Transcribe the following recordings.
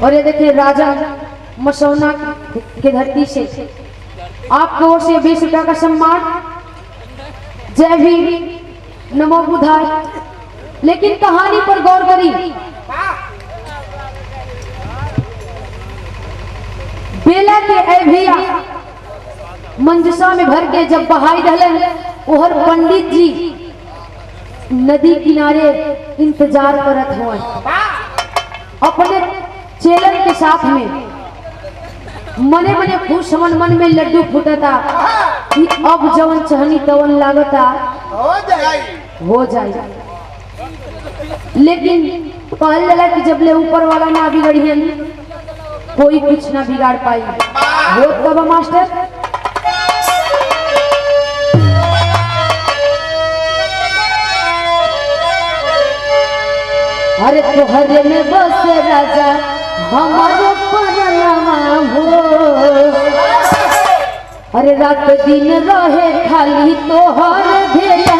और ये देखिए राजा मसौना की धरती से आपको ओर से 20 रुपया का सम्मान। जय भीम, नमो बुधाय। लेकिन कहानी पर गौर करी, बेला के ऐभिया मंजूसा में भर के जब बहाई रहले, ओहर पंडित जी नदी किनारे इंतजार करत हुए अपने चेलन के साथ में। मने मने खुश मन मन में लड्डू फूटता कि अब जवन चहनी तवन लागता हो जाए। लेकिन कहल जाला कि जब ले ऊपर वाला ना बिगड़ियन कोई कुछ ना बिगाड़ पाई। हो कब मास्टर अरे तोहरे में बस राजा हमारो परनामा हो। अरे रात दिन रहे खाली तोहर भेलना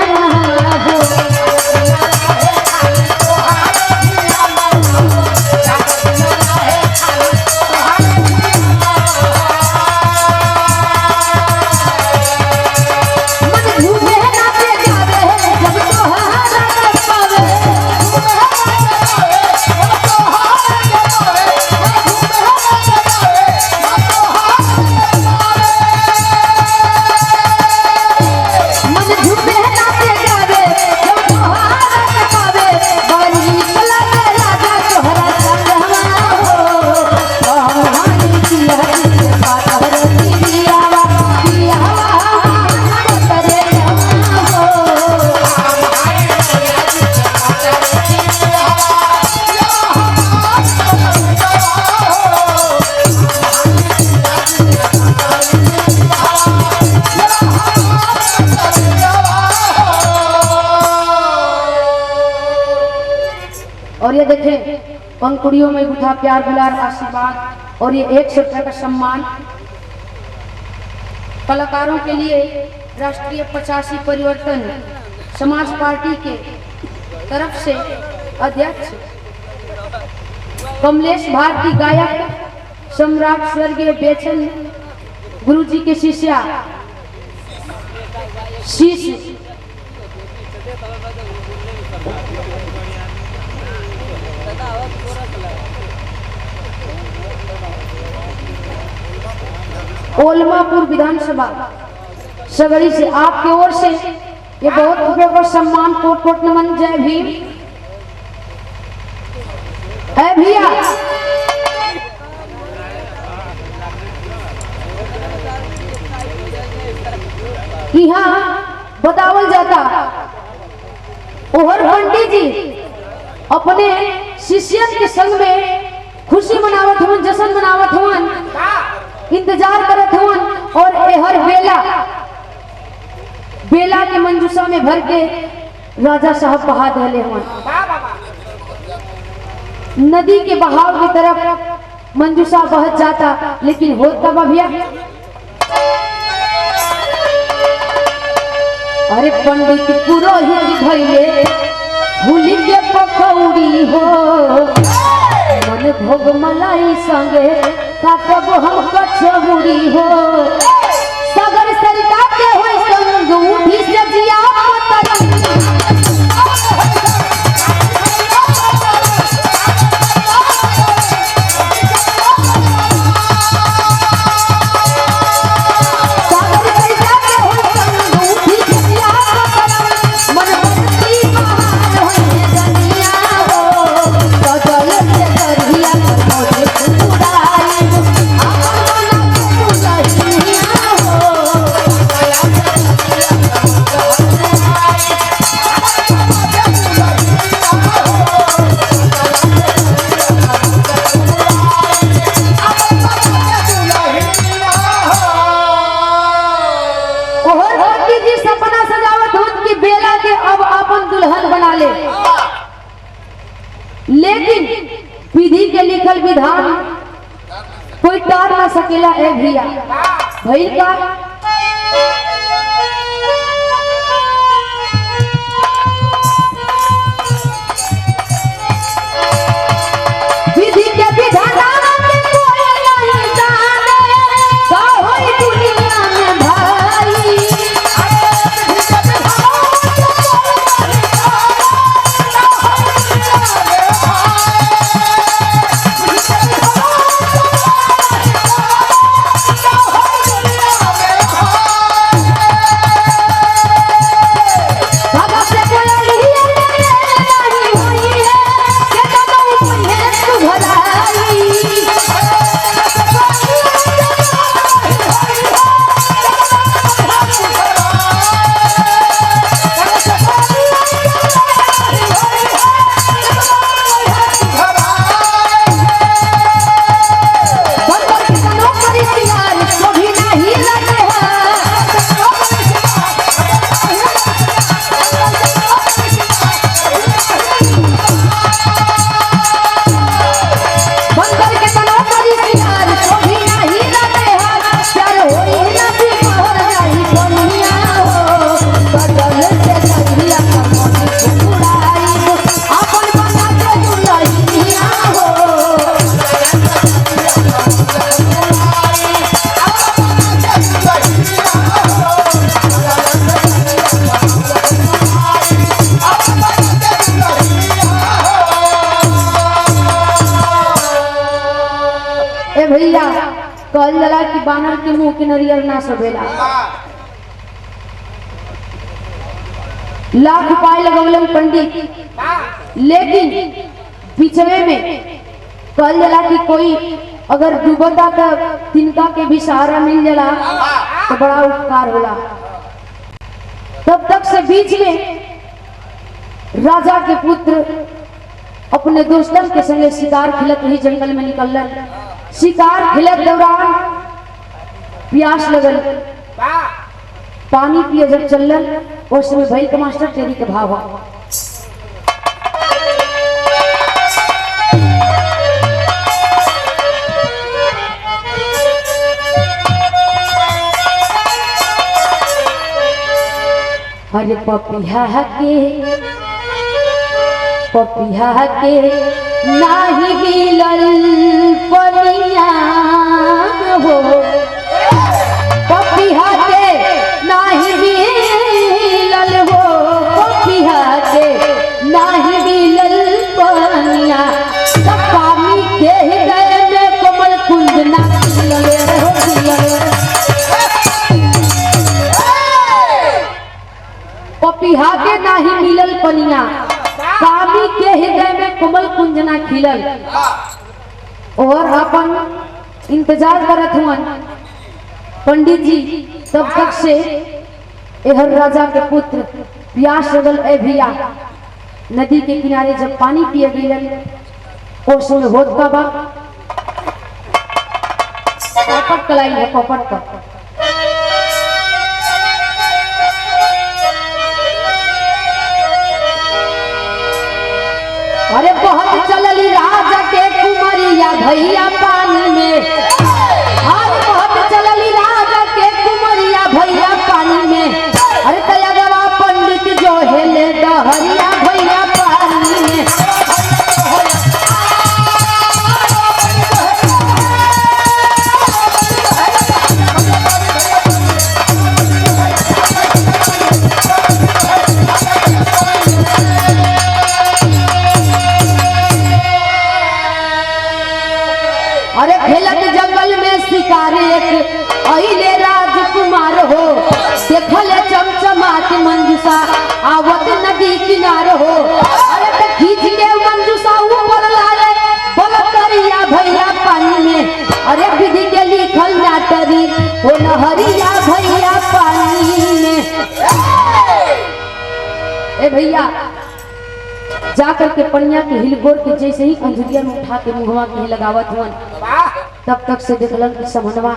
हो। और ये देखें पंखुड़ियों में गुथा प्यार दुलार आशीर्वाद और ये 100 रुपये का सम्मान कलाकारों के लिए राष्ट्रीय 85 परिवर्तन समाज पार्टी के तरफ से अध्यक्ष कमलेश भारती गायक सम्राट स्वर्गीय बेचन गुरुजी के शिष्या शिष्य ओलमापुर विधानसभा सगड़ी से आपकी ओर से ये बहुत रुपये का सम्मान कोट कोट नमन। जय भीम। है भैया यहाँ बतावल जाता ओहर पंडित जी अपने शिष्यन के संग में खुशी मनावत हुन, जश्न मनावत हुन, इंतजार करत हुन। और हर बेला के मंजूसा में भर के राजा साहब बहा दहले हुन। नदी के बहाव की तरफ मंजूसा बहत जाता, लेकिन होता भैया अरे पंडित पुरोहित भइले भूली के पकौड़ी हो। मन भोग मलाई संगे काटब हम कचौड़ी हो। सगर सरिता के होई संग उठी से जिया लेकिन विधि के लिखल विधान कोई टार ना सकेला। ए भैया भइल का विधि के विधान कहल जाला कि बानर के मुंह के नरियर ना सोभेला। लाख उपाय लगवलन पंडित, लेकिन बीचवे में कहल जाला कि कोई अगर डूबता तो तिनका के भी सहारा मिल जाला तो बड़ा उपकार होला। तब तक से बीच में राजा के पुत्र अपने दोस्तन के संगे शिकार खेलत ही जंगल में निकलन। शिकार खेलत दौरान प्यास लगल, पानी पिए जब चलन उस समय भई के मास्टर तेरी के भाव अरे पपिया के नाही मिलल पनिया हो, पपिया के नाही मिलल हो, पपिया के नाही मिलल पनिया, पानी के हृदय में कोमल कुंज ना खिलले हो खिलले। पपिया के नाही मिलल पनिया, कामी के हृदय में कोमल कुंजना खिलल। और अपन इंतजार करत हुअन पंडित जी। तब तक से एहर राजा के पुत्र प्यास लगल ए भैया नदी के किनारे जब पानी पिए गइलन उस समय होत का बा पपट कलाई है पपट का। अरे बहुत चलली राजा के कुमरिया भैया पानी में, अरे बहुत चलली राजा के कुमरिया भैया पानी में। अरे तयगवा पंडित जो हेले डहरिया भैया पानी में। अरे खेलत जंगल में शिकारी एक अइले राजकुमार हो, देखले चमचमात मंजूषा आवत नदी किनार हो। अरे तो खींच के मंजूषा ऊपर लाले बलकरिया भैया पानी में। अरे विधि के लिखल नाटरी हो नहरिया भैया पानी में। ए भैया जाकर के पनिया के हिलगोर के जैसे ही अंजुरिया में उठा के मुहवा के लगावत हुअन तब तक से देखलन कि समनवा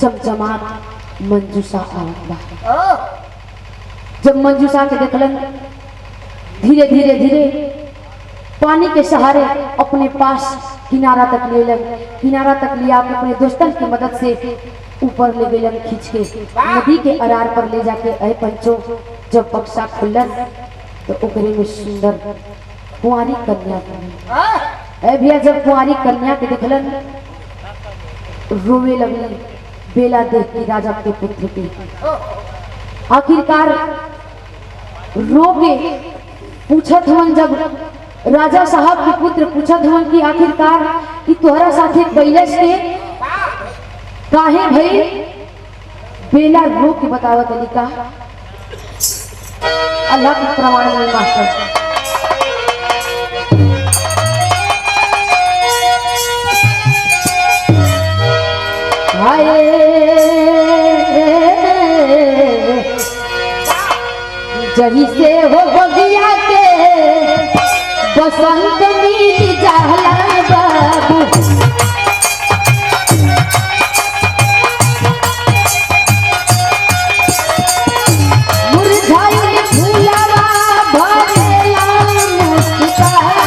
चमचमात मंजूषा आवत बा। जब मंजूषा के देखलन धीरे धीरे धीरे पानी के सहारे अपने पास किनारा तक ले लन। किनारा तक लिया के अपने दोस्तन की मदद से ऊपर ले गलन खींच के नदी के अरार पर ले जाके अय पंचो जब बक्सा खुलन तो ओकरे में सुंदर कुंवारी कन्या ए भैया जब कुंवारी कन्या के देखलन रोवे लगली बेला देख के राजा के पुत्र के। आखिरकार रो के पूछत हुन जब राजा साहब के पुत्र पूछत हुन कि आखिरकार कि तोहरा साथे कैलस के काहे भई। बेला रो के बतावत अली का अल्लाह के प्रमाण में मास्टर जही से हो बगिया के बसंत मिल जाला बाबू। मुरझाइल फूलवा भरेला मुस्कान,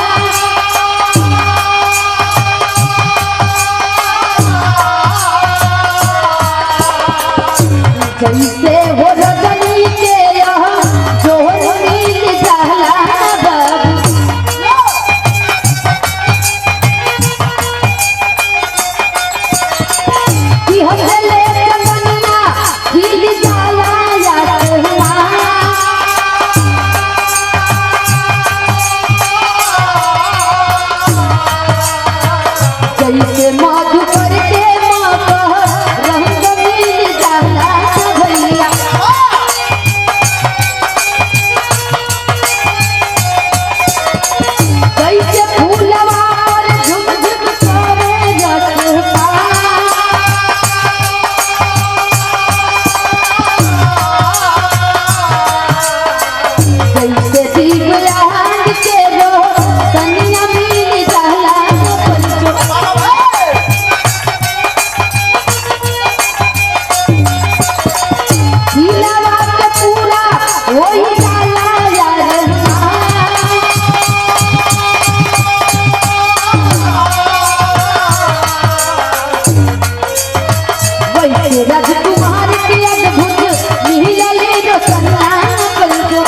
जैसे हो रजनी के जो मिल जाला बाबू। कि हमले चंदनिया खिल जाला यारवा, जैसे मधुकर के माँ जैसे राजकुमार के अद्भुत मिलले रोशना कलको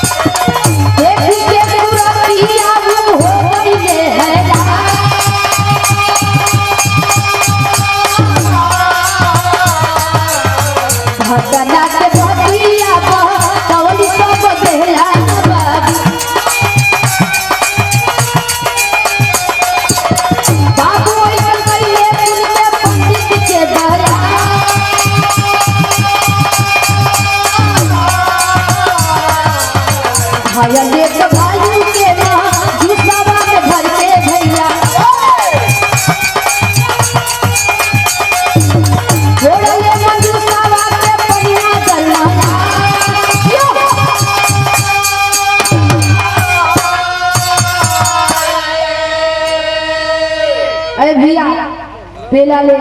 देखी के पूरा पिया हो गईले हैरान भटना के भटिया कवली सब देला बाबू बाबू ऐसा कइले पुण्य पंडित के दया भया ले तो भालू के ना दूसरा में भर के भैया छोड़ले मंजूसावा के पनिया गलना अरे भैया बेला ले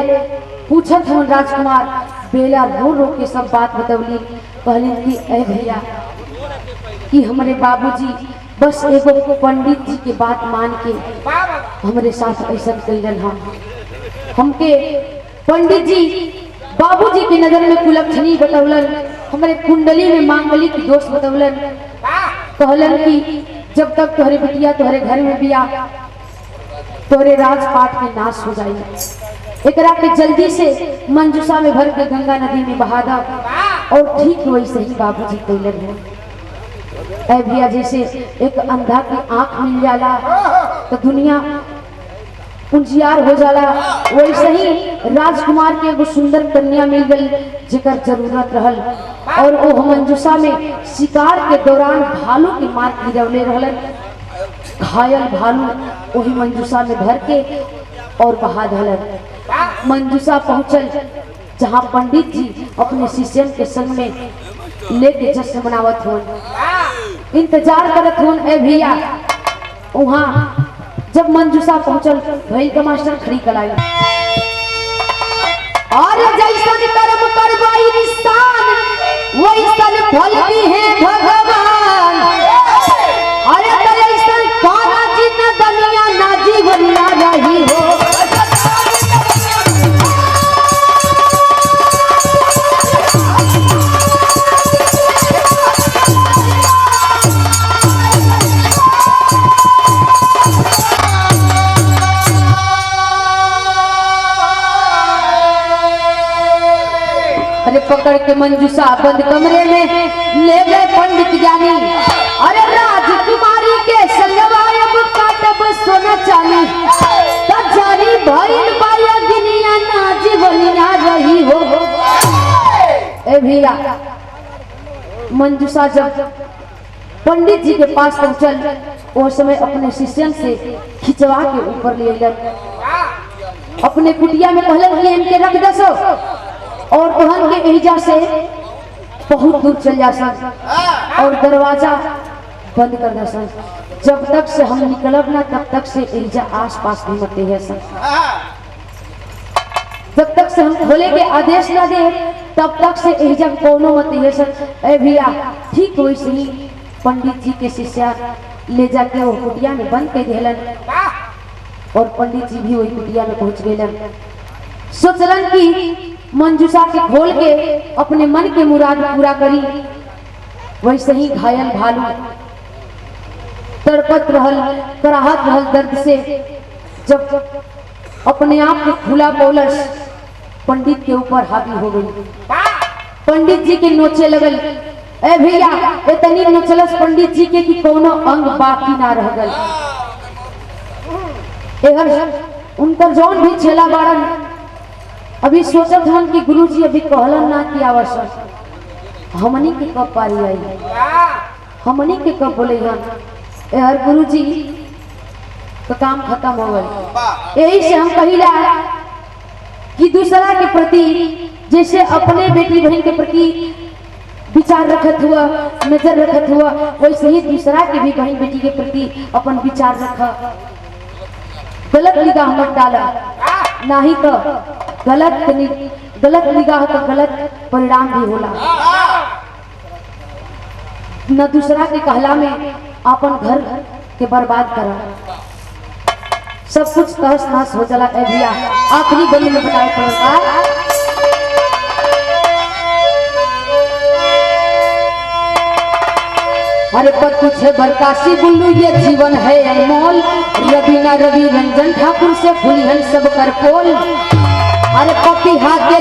पूछत हूँ राजकुमार बेला रो रो के सब बात बतवली कहली कि अरे भैया कि हमारे बाबूजी बस एगो पंडित जी के बात मान के हमारे साथ ऐसा कैलन हमके पंडित जी बाबूजी की नजर में कुलक्षणी बतौलन हमारे कुंडली में मांगलिक दोष बतौलन कहलन कि जब तक तोहरे बिटिया तोहरे घर में बिया तोरे राजपाट के नाश हो जाए एकरा के जल्दी से मंजूसा में भर के गंगा नदी में बहा दा और ठीक वैसे ही बाबूजी कैलन है ऐ भैया जैसे एक अंधा की आंख मिल जाला तो दुनिया उजियार हो जाला वैसे ही राजकुमार के एगो सुंदर कन्या मिल गई जेकर जरूरत रहल और वो मंजूसा में शिकार के दौरान भालू की मार गिरवले रहलन घायल भालू वही मंजूसा में भर के और बहा दहलन मंजूसा पहुंचल जहां पंडित जी अपने शिष्यन के संग में लेके जश्न मनावत होन इंतजार करत होन ए भैया वहां जब मंजूसा पहुंचल भैल का मास्टर खड़ी कलाई और जैसन कर्म करवाई निशान वैसन फल दी है भगवान अरे जैसन पाना जी न दुनिया ना जीवन ना रही हो पकड़ के मंजूसा बंद कमरे में ले गए पंडित ज्ञानी अरे राजकुमारी के संगवायब काटब सोना चांदी तजारी भइल बाया दुनिया ना जीवनिया रही हो ए भैया मंजूसा जब पंडित जी के पास पहुंचल वो समय अपने शिष्यन से खिंचवा के ऊपर ले गए अपने कुटिया में कहलन कि इनके रख दसो और बहन के एहिजा से बहुत दूर चल जा सन और दरवाजा बंद कर दे सन जब तक से हम निकलब ना तब तक से एहिजा आस पास नहीं मते है सन जब तक से हम खोले के आदेश ना दे तब तक से एहिजा कोनो मते है सन ए भैया ठीक वैसे ही पंडित जी के शिष्या ले जाके वो कुटिया में बंद कर देलन और पंडित जी भी वही कुटिया में पहुंच गए सोचलन की मंजूसा के खोल के अपने मन के मुराद पूरा करी वैसे ही घायल भालू तड़पत रहल कराहत रहल दर्द से जब अपने आप को खुला पौलस पंडित के ऊपर हावी हो गई पंडित जी के नोचे लगल ए भैया इतनी नोचलस पंडित जी के कि कोनो अंग बाकी ना रह गल उनकर जौन भी छेला बाड़न अभी सोचत हन कि गुरुजी अभी कहलन ना कि आवश्यक हमनी के कब पारी आई हमनी के कब बोले हन यार गुरुजी तो काम खत्म हो गई यही से हम कहिला कि दूसरा के प्रति जैसे अपने बेटी बहन के प्रति विचार रखत हुआ नजर रखत हुआ वैसे ही दूसरा के भी बहन बेटी के प्रति अपन विचार रखा गलत निगाह मत डाला नहीं तो गलत निगाह का गलत परिणाम भी होला न दूसरा के कहला में अपन घर के बर्बाद करा सब कुछ तहस नहस हो चला है भैया। आखिरी बंद में बताए पड़ता अरे पर तुझे बरकाशी बुल्लू ये जीवन है अनमोल, रवीना रवि रंजन ठाकुर से खुली सब कर पोल। अरे पपी हाथ के